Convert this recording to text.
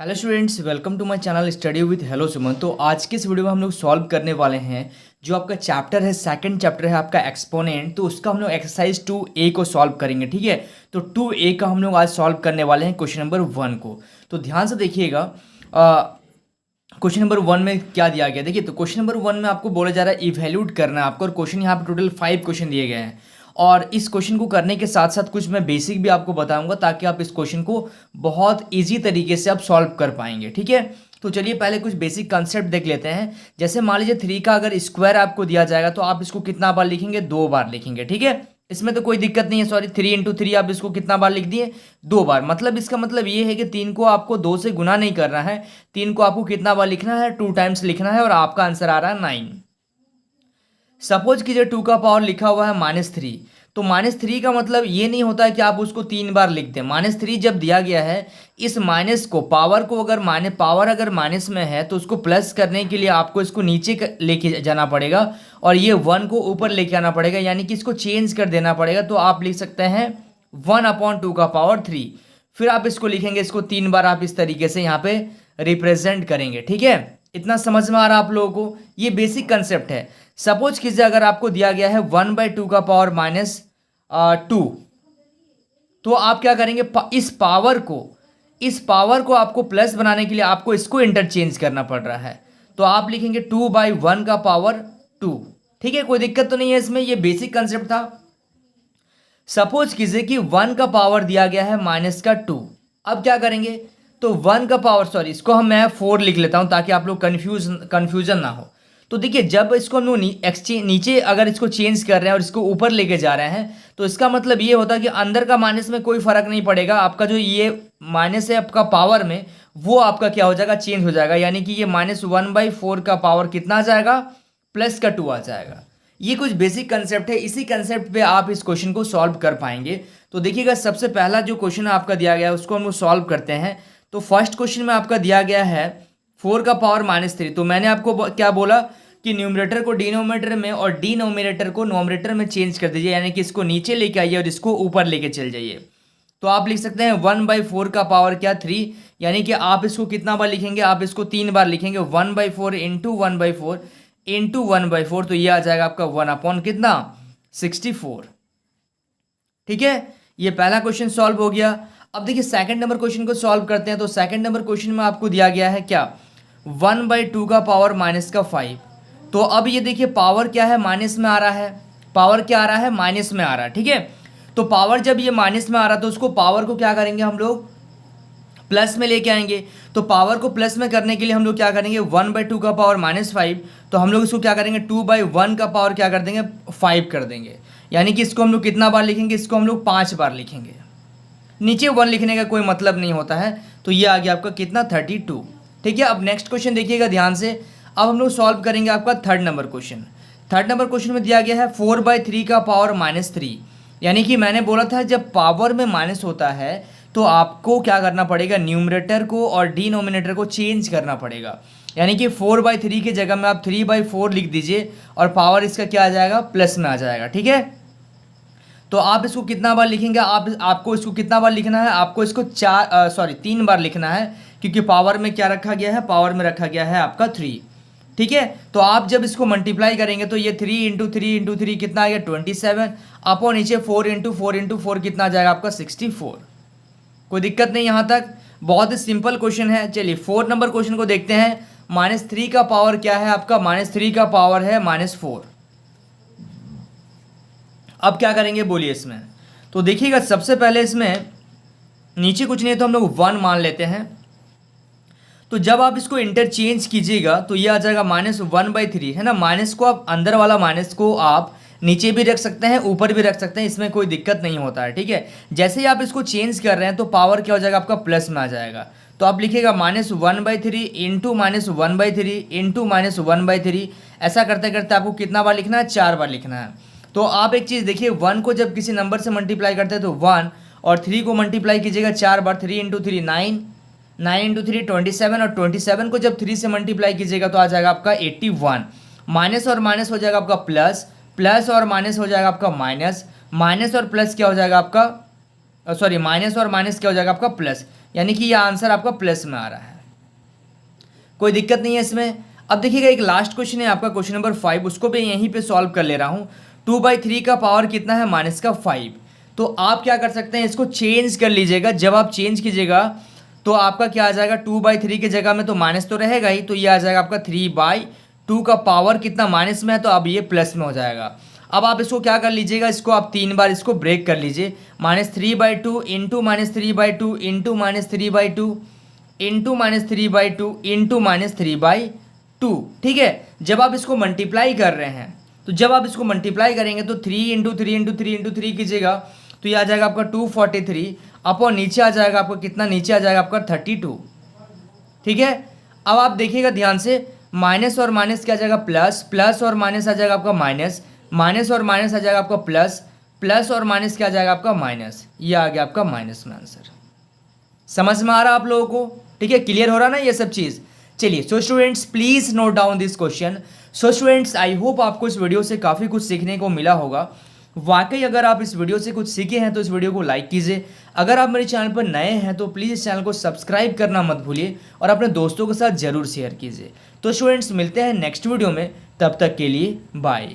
Hello students, welcome to my channel study with hello Suman. तो आज के इस वीडियो में हम लोग सॉल्व करने वाले हैं जो आपका चैप्टर है, सेकंड चैप्टर है आपका एक्सपोनेंट। तो उसका हम लोग एक्सरसाइज 2A को सॉल्व करेंगे, ठीक है। तो 2A का हम लोग आज सॉल्व करने वाले हैं क्वेश्चन नंबर 1 को। तो ध्यान से देखिएगा क्वेश्चन नंबर 1 में क्या दिया गया। देखिए, तो क्वेश्चन नंबर 1 में आपको बोला जा रहा है इवैल्यूएट करना है आपको, और क्वेश्चन यहाँ पे टोटल 5 क्वेश्चन दिए गए हैं। और इस क्वेश्चन को करने के साथ साथ कुछ मैं बेसिक भी आपको बताऊंगा ताकि आप इस क्वेश्चन को बहुत इजी तरीके से आप सॉल्व कर पाएंगे, ठीक है। तो चलिए पहले कुछ बेसिक कंसेप्ट देख लेते हैं। जैसे मान लीजिए 3 का अगर स्क्वायर आपको दिया जाएगा तो आप इसको कितना बार लिखेंगे? 2 बार लिखेंगे, ठीक है। इसमें तो कोई दिक्कत नहीं है। सॉरी, 3 इंटू 3 आप इसको कितना बार लिख दिए? 2 बार। मतलब इसका मतलब ये है कि 3 को आपको 2 से गुना नहीं करना है, 3 को आपको कितना बार लिखना है? 2 टाइम्स लिखना है, और आपका आंसर आ रहा है 9। सपोज कीजिए 2 का पावर लिखा हुआ है -3। तो -3 का मतलब ये नहीं होता है कि आप उसको 3 बार लिख दें। -3 जब दिया गया है, इस माइनस को पावर को अगर पावर अगर माइनस में है तो उसको प्लस करने के लिए आपको इसको नीचे लेके जाना पड़ेगा, और ये 1 को ऊपर लेके आना पड़ेगा, यानी कि इसको चेंज कर देना पड़ेगा। तो आप लिख सकते हैं 1/2 का पावर 3। फिर आप इसको लिखेंगे, इसको 3 बार आप इस तरीके से यहाँ पे रिप्रेजेंट करेंगे, ठीक है। इतना समझ में आ रहा है आप लोगों को? ये बेसिक कंसेप्ट है। सपोज कीजिए अगर आपको दिया गया है 1/2 का पावर -2, तो आप क्या करेंगे? इस पावर को आपको प्लस बनाने के लिए आपको इसको इंटरचेंज करना पड़ रहा है। तो आप लिखेंगे 2/1 का पावर 2, ठीक है। कोई दिक्कत तो नहीं है इसमें, ये बेसिक कंसेप्ट था। सपोज कीजिए कि 1 का पावर दिया गया है -2। अब क्या करेंगे? तो 1 का पावर, सॉरी, इसको मैं 4 लिख लेता हूं ताकि आप लोग कन्फ्यूजन ना हो। तो देखिए, जब इसको हम लोग नीचे अगर इसको चेंज कर रहे हैं और इसको ऊपर लेके जा रहे हैं, तो इसका मतलब ये होता है कि अंदर का माइनस में कोई फर्क नहीं पड़ेगा। आपका जो ये माइनस है आपका पावर में, वो आपका क्या हो जाएगा? चेंज हो जाएगा। यानी कि ये -1/4 का पावर कितना आ जाएगा? +2 आ जाएगा। ये कुछ बेसिक कंसेप्ट है, इसी कंसेप्ट पे आप इस क्वेश्चन को सॉल्व कर पाएंगे। तो देखिएगा, सबसे पहला जो क्वेश्चन आपका दिया गया है उसको हम सॉल्व करते हैं। तो फर्स्ट क्वेश्चन में आपका दिया गया है 4 का पावर -3। तो मैंने आपको क्या बोला कि न्यूमरेटर को डिनोमिनेटर में और डिनोमिनेटर को नोमिनेटर में चेंज कर दीजिए, यानी कि इसको नीचे लेके आइए और इसको ऊपर लेके चल जाइए। तो आप लिख सकते हैं 1/4 का पावर क्या? 3। यानी कि आप इसको कितना बार लिखेंगे? आप इसको 3 बार लिखेंगे। 1/4 इंटू 1/4 इंटू 1/4, तो ये आ जाएगा आपका 1 कितना? 64, ठीक है। ये पहला क्वेश्चन सॉल्व हो गया। अब देखिए सेकंड नंबर क्वेश्चन को सॉल्व करते हैं। तो सेकंड नंबर क्वेश्चन में आपको दिया गया है क्या? 1/2 का पावर -5। तो अब ये देखिए, पावर क्या है? माइनस में आ रहा है। पावर क्या आ रहा है? माइनस में आ रहा है, ठीक है। तो पावर जब ये माइनस में आ रहा है तो उसको पावर को क्या करेंगे हम लोग? प्लस में लेके आएंगे। तो पावर को प्लस में करने के लिए हम लोग क्या करेंगे? 1/2 का पावर -5, तो हम लोग इसको क्या करेंगे? 2/1 का पावर क्या कर देंगे? 5 कर देंगे। यानी कि इसको हम लोग कितना बार लिखेंगे? इसको हम लोग 5 बार लिखेंगे। नीचे 1 लिखने का कोई मतलब नहीं होता है। तो ये आ गया आपका कितना? 32, ठीक है। अब नेक्स्ट क्वेश्चन देखिएगा ध्यान से। अब हम लोग सॉल्व करेंगे आपका third number question. Third number question में दिया गया है 4/3 का पावर -3। यानी कि मैंने बोला था जब पावर में माइनस होता है तो आपको क्या करना पड़ेगा? न्यूमरेटर को और डिनोमिनेटर को चेंज करना पड़ेगा। यानी कि 4/3 की जगह में आप 3/4 लिख दीजिए, और पावर इसका क्या आ जाएगा? प्लस में आ जाएगा, ठीक है। तो आप इसको कितना बार लिखेंगे? आपको इसको कितना बार लिखना है? आपको इसको 3 बार लिखना है, क्योंकि पावर में क्या रखा गया है? पावर में रखा गया है आपका 3, ठीक है। तो आप जब इसको मल्टीप्लाई करेंगे तो ये 3 इंटू 3 इंटू 3 कितना आ गया? 27। अपॉन नीचे 4 इंटू 4 इंटू 4 कितना आ जाएगा आपका? 64। कोई दिक्कत नहीं यहाँ तक? बहुत ही सिंपल क्वेश्चन है। चलिए 4 नंबर क्वेश्चन को देखते हैं। -3 का पावर क्या है आपका? -3 का पावर है -4। अब क्या करेंगे बोलिए इसमें? तो देखिएगा, सबसे पहले इसमें नीचे कुछ नहीं है तो हम लोग 1 मान लेते हैं। तो जब आप इसको इंटरचेंज कीजिएगा तो ये आ जाएगा -1/3, है ना। माइनस को आप, अंदर वाला माइनस को आप नीचे भी रख सकते हैं, ऊपर भी रख सकते हैं, इसमें कोई दिक्कत नहीं होता है, ठीक है। जैसे ही आप इसको चेंज कर रहे हैं तो पावर क्या हो जाएगा आपका? प्लस में आ जाएगा। तो आप लिखिएगा -1/3 इंटू -1/3 इंटू -1/3। ऐसा करते करते आपको कितना बार लिखना है? 4 बार लिखना है। तो आप एक चीज़ देखिए, 1 को जब किसी नंबर से मल्टीप्लाई करते हैं तो 1, और 3 को मल्टीप्लाई कीजिएगा 4 बार। 3 इंटू 3 9, 9 इंटू 3 27, और 27 को जब 3 से मल्टीप्लाई कीजिएगा तो आ जाएगा आपका 81। माइनस और माइनस हो जाएगा आपका प्लस, प्लस और माइनस हो जाएगा आपका माइनस, माइनस और प्लस क्या हो जाएगा आपका? सॉरी, माइनस और माइनस क्या हो जाएगा आपका? प्लस। यानी कि यह आंसर आपका प्लस में आ रहा है, कोई दिक्कत नहीं है इसमें। अब देखिएगा एक लास्ट क्वेश्चन है आपका क्वेश्चन नंबर 5, उसको भी यहीं पे सॉल्व कर ले रहा हूँ। 2/3 का पावर कितना है, -5। तो आप क्या कर सकते हैं, इसको चेंज कर लीजिएगा। जब आप चेंज कीजिएगा तो आपका क्या आ जाएगा, 2/3 की जगह में तो माइनस तो रहेगा ही, तो ये आ जाएगा आपका 3/2 का पावर कितना माइनस में है, तो अब ये प्लस में हो जाएगा। अब आप इसको क्या कर लीजिएगा, इसको आप 3 बार इसको ब्रेक कर लीजिए। -3/2 इंटू -3/2 इंटू -3/2 इंटू -3/2 इंटू -3/2, ठीक है। जब आप इसको मल्टीप्लाई कर रहे हैं, तो जब आप इसको मल्टीप्लाई करेंगे तो 3 इंटू 3 इंटू 3 इंटू 3 कीजिएगा, तो ये आ जाएगा आपका 243 अपॉन नीचे आ जाएगा आपका कितना, नीचे आ जाएगा आपका 32, ठीक है। अब आप देखिएगा ध्यान से, माइनस और माइनस क्या आ जाएगा प्लस, प्लस और माइनस आ जाएगा आपका माइनस, माइनस और माइनस आ जाएगा आपका प्लस, प्लस और माइनस क्या आ जाएगा आपका माइनस, ये आ गया आपका माइनस में आंसर। समझ में आ रहा आप लोगों को, ठीक है, क्लियर हो रहा ना ये सब चीज़। चलिए so students please note down this question. So students I hope आपको इस वीडियो से काफ़ी कुछ सीखने को मिला होगा। वाकई अगर आप इस वीडियो से कुछ सीखे हैं तो इस वीडियो को लाइक कीजिए। अगर आप मेरे चैनल पर नए हैं तो प्लीज़ इस चैनल को सब्सक्राइब करना मत भूलिए और अपने दोस्तों के साथ ज़रूर शेयर कीजिए। तो स्टूडेंट्स मिलते हैं नेक्स्ट वीडियो में, तब तक के लिए बाय।